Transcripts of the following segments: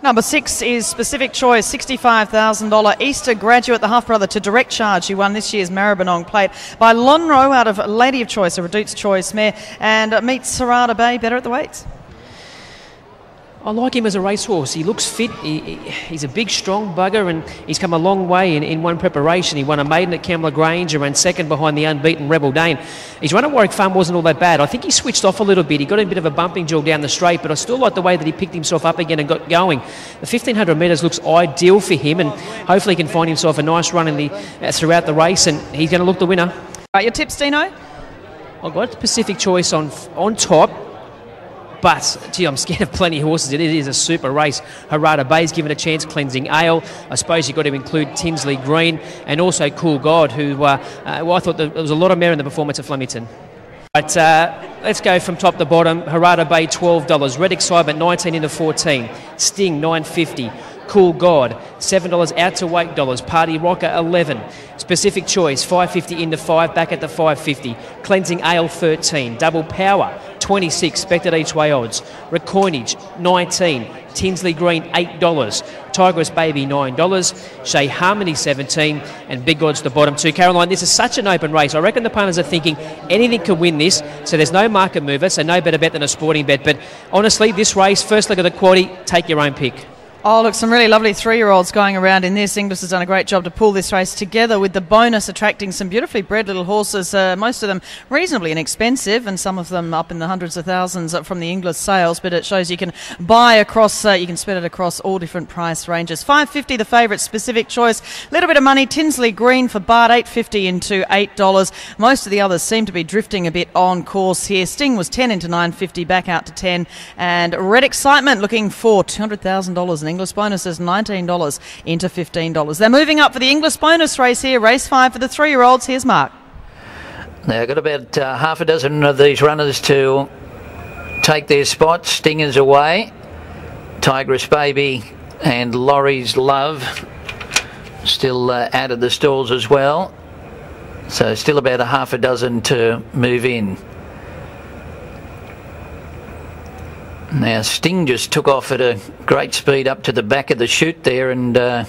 Number 6 is Specific Choice, $65,000 Easter graduate, the half-brother to Direct Charge, who won this year's Maribyrnong Plate by Lonhro out of Lady of Choice, a Reduced Choice mare, and meets Harada Bay better at the weights. I like him as a racehorse. He looks fit. He's a big, strong bugger, and he's come a long way in one preparation. He won a maiden at Camilla Grange and ran second behind the unbeaten Rebel Dane. His run at Warwick Farm wasn't all that bad. I think he switched off a little bit. He got a bit of a bumping jog down the straight, but I still like the way that he picked himself up again and got going. The 1,500 metres looks ideal for him, and hopefully he can find himself a nice run in throughout the race, and he's going to look the winner. Right, your tips, Dino? I've got Pacific Choice on top. But, gee, I'm scared of plenty of horses. It is a super race. Harada Bay's given a chance, Cleansing Ale. I suppose you've got to include Tinsley Green and also Cool God, who, I thought there was a lot of merit in the performance at Flemington. But let's go from top to bottom. Harada Bay, $12. Red Excitement, 19 into 14. Sting, $9.50. Cool God, $7 out to $8. Party Rocker, $11. Specific Choice, $5.50 into 5, back at the $5.50. Cleansing Ale, $13. Double Power, $26, expected each way odds. Recoinage, $19. Tinsley Green, $8. Tigress Baby, $9. Shea Harmony, $17. And big odds the bottom two. Caroline, this is such an open race. I reckon the punters are thinking anything could win this, so there's no market mover, so no better bet than a sporting bet. But honestly, this race, first leg of the quaddie, take your own pick. Oh, look, some really lovely 3-year-olds going around in this. Inglis has done a great job to pull this race together, with the bonus attracting some beautifully bred little horses, most of them reasonably inexpensive, and some of them up in the hundreds of thousands from the Inglis sales. But it shows you can buy across, you can spread it across all different price ranges. $5.50 the favourite, Specific Choice. A little bit of money, Tinsley Green for Bart, $8.50 into $8. Most of the others seem to be drifting a bit on course here. Sting was 10 into $9.50, back out to 10. And Red Excitement looking for $200,000 in Inglis-Bonus is $19 into $15. They're moving up for the Inglis-Bonus race here. Race 5 for the 3-year-olds. Here's Mark. Now, I've got about half a dozen of these runners to take their spots. Stingers away. Tigress Baby and Laurie's Love still out of the stalls as well. So still about a half a dozen to move in. Now, Sting just took off at a great speed up to the back of the chute there, and the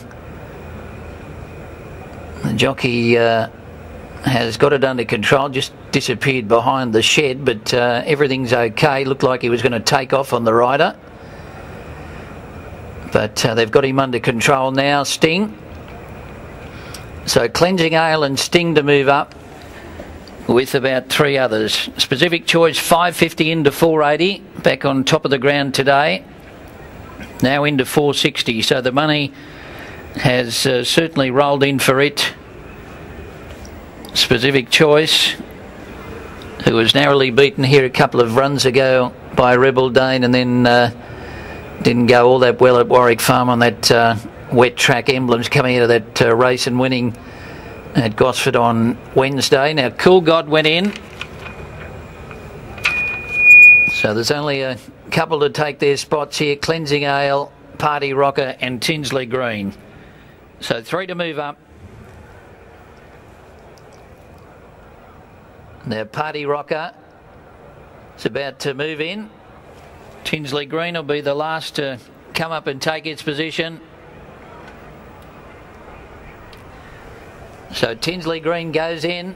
jockey has got it under control, just disappeared behind the shed, but everything's okay. Looked like he was going to take off on the rider. But they've got him under control now, Sting. So Cleansing Ale and Sting to move up, with about 3 others. Specific Choice, $5.50 into $4.80, back on top of the ground today. Now into $4.60, so the money has certainly rolled in for it. Specific Choice, who was narrowly beaten here a couple of runs ago by Rebel Dane, and then didn't go all that well at Warwick Farm on that wet track. Emblems coming out of that race and winning at Gosford on Wednesday. Now, Cool God went in. So there's only a couple to take their spots here. Cleansing Ale, Party Rocker and Tinsley Green. So 3 to move up. Now, Party Rocker is about to move in. Tinsley Green will be the last to come up and take its position. So Tinsley Green goes in.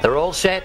They're all set.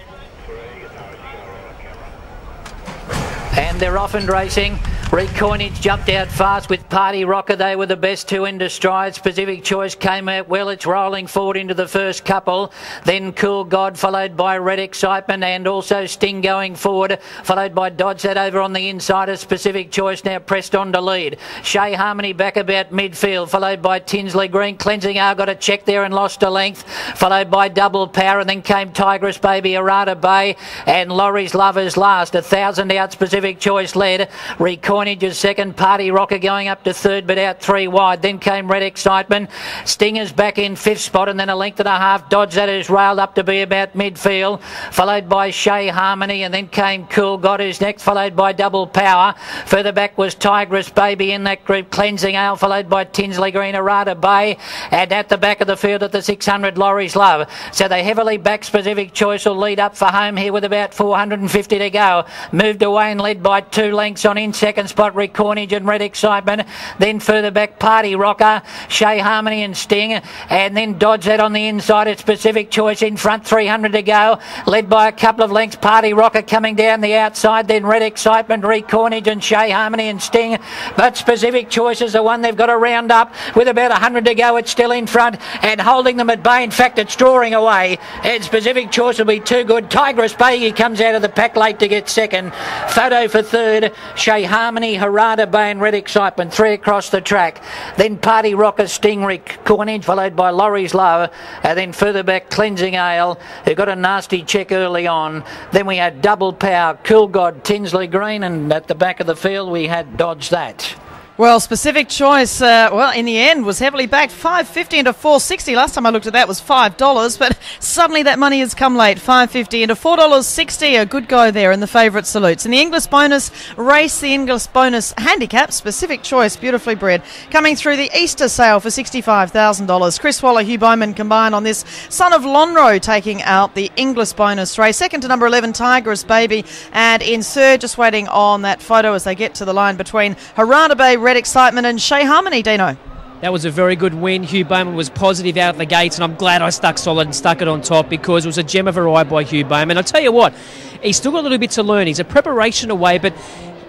And they're off and racing. Recoinage jumped out fast with Party Rocker. They were the best 2 into stride. Specific Choice came out well. It's rolling forward into the first couple. Then Cool God, followed by Red Excitement, and also Sting going forward, followed by Dodge that over on the inside of Specific Choice, now pressed on to lead. Shea Harmony back about midfield, followed by Tinsley Green. Cleansing Ale got a check there and lost a length, followed by Double Power, and then came Tigress Baby, Harada Bay, and Laurie's Lovers last. 1,000 out, Specific Choice led. Recoinage Recoinage is second. Party Rocker going up to third, but out 3 wide. Then came Red Excitement. Stinger's back in 5th spot, and then a length and a half. Dodge that is railed up to be about midfield, followed by Shea Harmony, and then came Cool God who's next, followed by Double Power. Further back was Tigress Baby in that group. Cleansing Ale, followed by Tinsley Green, Arata Bay, and at the back of the field at the 600, Laurie's Love. So they heavily back Specific Choice will lead up for home here with about 450 to go. Moved away and led by 2 lengths on in second spot, Recoinage and Red Excitement. Then further back, Party Rocker, Shea Harmony and Sting, and then Dodge that on the inside at Specific Choice in front, 300 to go, led by a couple of lengths. Party Rocker coming down the outside, then Red Excitement, Recoinage and Shea Harmony and Sting, but Specific Choice is the one they've got to round up with about 100 to go. It's still in front and holding them at bay. In fact, it's drawing away, and Specific Choice will be too good. Tigress Bay comes out of the pack late to get second. Photo for third, Shea Harmony, Harada Bay and Red Excitement, 3 across the track. Then Party Rocker, Sting, Recoinage, followed by Laurie's Love, and then further back Cleansing Ale, who got a nasty check early on. Then we had Double Power, Cool God, Tinsley Green, and at the back of the field we had Dodge That. Well, Specific Choice, well, in the end, was heavily backed. $5.50 into $4.60. Last time I looked at that was $5, but suddenly that money has come late. $5.50 into $4.60. A good go there in the favourite salutes. In the Inglis-Bonus race, the Inglis-Bonus handicap, Specific Choice, beautifully bred, coming through the Easter sale for $65,000. Chris Waller, Hugh Bowman combined on this. Son of Lonhro taking out the Inglis-Bonus race. Second to number 11, Tigress Baby. And in third, just waiting on that photo as they get to the line between Harada Bay, Red Excitement and Shea Harmony, Dino. That was a very good win. Hugh Bowman was positive out of the gates, and I'm glad I stuck solid and stuck it on top because it was a gem of a ride by Hugh Bowman. I'll tell you what, he's still got a little bit to learn. He's a preparation away, but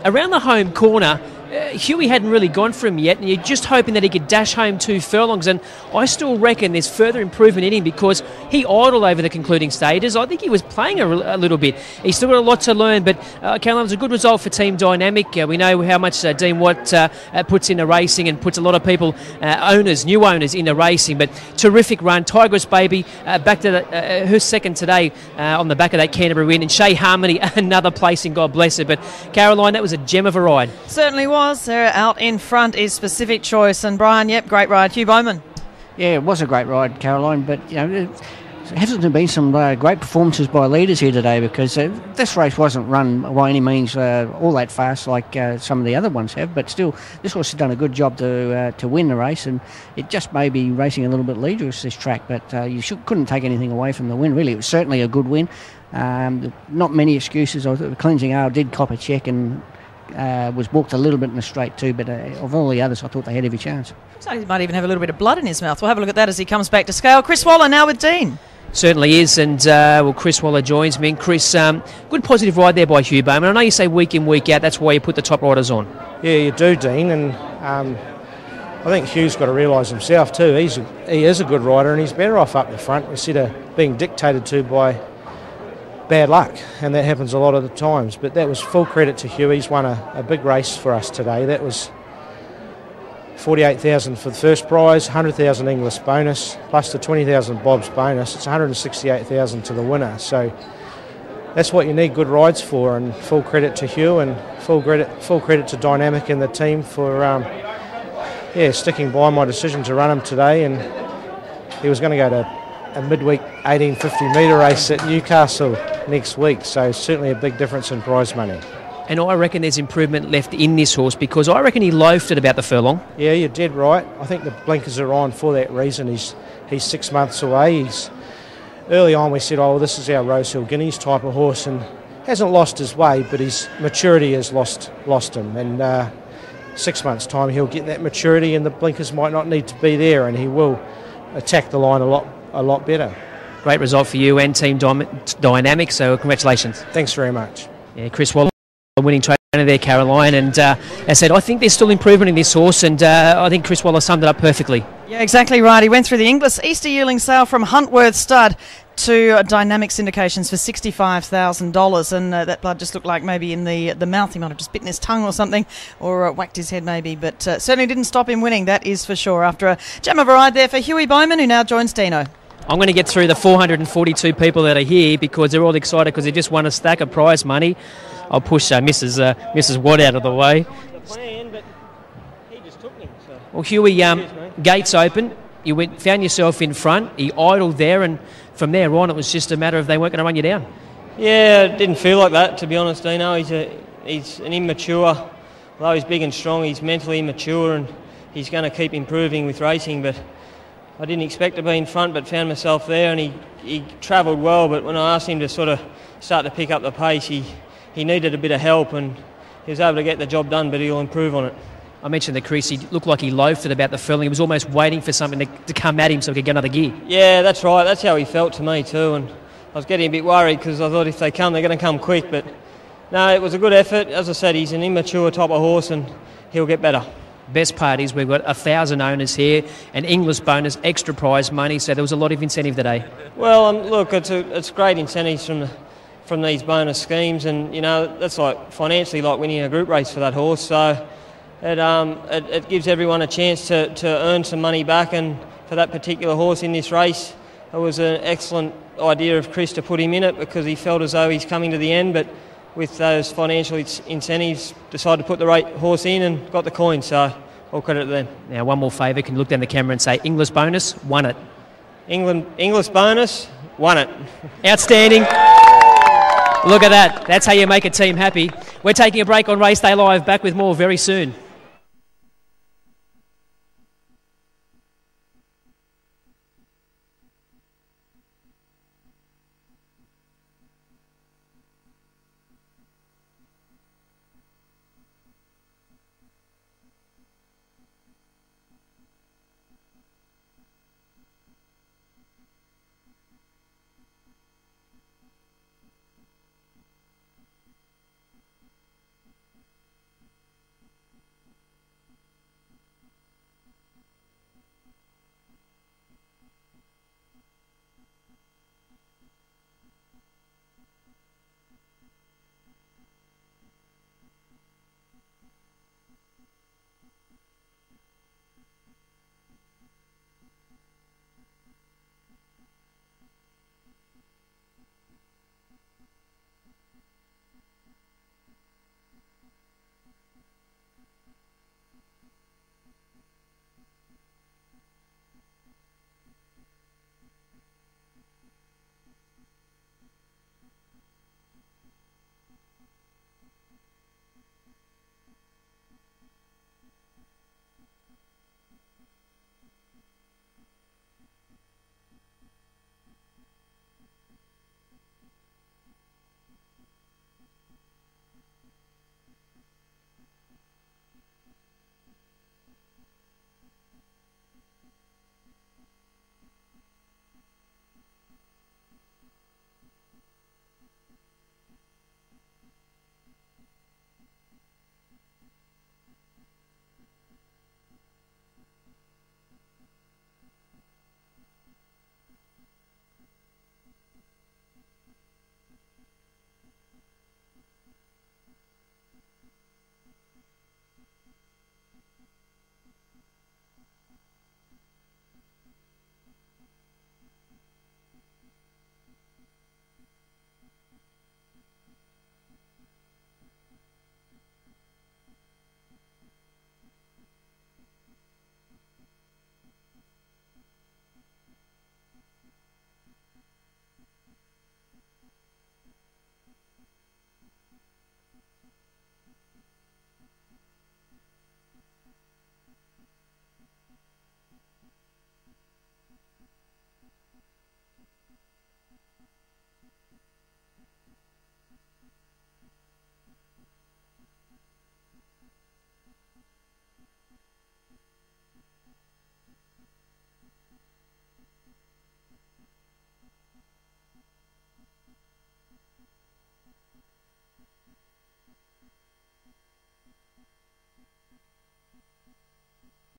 around the home corner, Huey hadn't really gone for him yet, and you're just hoping that he could dash home 2 furlongs, and I still reckon there's further improvement in him because he idled over the concluding stages. I think he was playing a little bit. He's still got a lot to learn, but Caroline, it was a good result for Team Dynamic. We know how much Dean Watt puts into racing and puts a lot of people, new owners into racing, but terrific run. Tigress Baby back to her second today on the back of that Canterbury win, and Shea Harmony another placing, God bless her. But Caroline, that was a gem of a ride. Certainly was. There out in front is Specific Choice, and Brian, yep, great ride. Hugh Bowman. Yeah, it was a great ride, Caroline, but you know, there hasn't been some great performances by leaders here today because this race wasn't run by any means all that fast like some of the other ones have, but still this horse has done a good job to win the race, and it just may be racing a little bit leaderless this track, but you couldn't take anything away from the win, really. It was certainly a good win. Not many excuses. Cleansing Ale did cop a check and was balked a little bit in the straight too, but of all the others I thought they had every chance. Looks like he might even have a little bit of blood in his mouth. We'll have a look at that as he comes back to scale. Chris Waller now with Dean. Certainly is, and Chris Waller joins me. And Chris, good positive ride there by Hugh Bowman. I know you say week in, week out, that's why you put the top riders on. Yeah, you do, Dean, and I think Hugh's got to realise himself too. He is a good rider, and he's better off up the front instead of being dictated to by bad luck, and that happens a lot of the times. But that was full credit to Hugh. He's won a big race for us today. That was $48,000 for the first prize, $100,000 Inglis-Bonus, plus the $20,000 Bob's bonus. It's $168,000 to the winner. So that's what you need good rides for, and full credit to Hugh, and full credit to Dynamic and the team for sticking by my decision to run him today. And he was going to go to a midweek 1850 metre race at Newcastle next week, so certainly a big difference in prize money. And I reckon there's improvement left in this horse because I reckon he loafed at about the furlong. Yeah, you're dead right. I think the blinkers are on for that reason. He's 6 months away. Early on we said, oh, this is our Rosehill Guineas type of horse, and hasn't lost his way, but his maturity has lost him, and 6 months time he'll get that maturity and the blinkers might not need to be there, and he will attack the line a lot better. Great result for you and Team Dynamic, so congratulations. Thanks very much. Yeah, Chris Waller, winning trainer there, Caroline, and as I said, I think there's still improvement in this horse, and I think Chris Waller summed it up perfectly. Yeah, exactly right. He went through the Inglis Easter yearling sale from Huntworth Stud to Dynamic Syndications for $65,000, and that blood just looked like maybe in the mouth. He might have just bitten his tongue or something, or whacked his head maybe, but certainly didn't stop him winning, that is for sure, after a gem of a ride there for Huey Bowman, who now joins Dino. I'm going to get through the 442 people that are here because they're all excited because they just won a stack of prize money. I'll push Mrs. Watt out of the way. plan, but he just took me. So. Well, Huey, gates open. You found yourself in front. He idled there, and from there on, it was just a matter of they weren't going to run you down. Yeah, it didn't feel like that, to be honest, Dino. He's an immature. Although he's big and strong, he's mentally immature, and he's going to keep improving with racing. But I didn't expect to be in front, but found myself there, and he travelled well. But when I asked him to sort of start to pick up the pace, he needed a bit of help, and he was able to get the job done, but he'll improve on it. I mentioned that Chris, he looked like he loafed at about the furlong. He was almost waiting for something to come at him so he could get another gear. Yeah, that's right. That's how he felt to me too, and I was getting a bit worried because I thought if they come, they're going to come quick. But no, it was a good effort. As I said, he's an immature type of horse, and he'll get better. Best part is we've got 1,000 owners here, an Inglis-Bonus, extra prize money, so there was a lot of incentive today. Well, look, it's great incentives from these bonus schemes, and you know that's like financially like winning a group race for that horse. So it gives everyone a chance to earn some money back, and for that particular horse in this race, it was an excellent idea of Chris to put him in it because he felt as though he's coming to the end, but with those financial incentives, decided to put the right horse in and got the coin, so all credit to them. Now, one more favour, can you look down the camera and say, Inglis-Bonus, won it. Inglis-Bonus, won it. Outstanding. Look at that. That's how you make a team happy. We're taking a break on Race Day Live. Back with more very soon.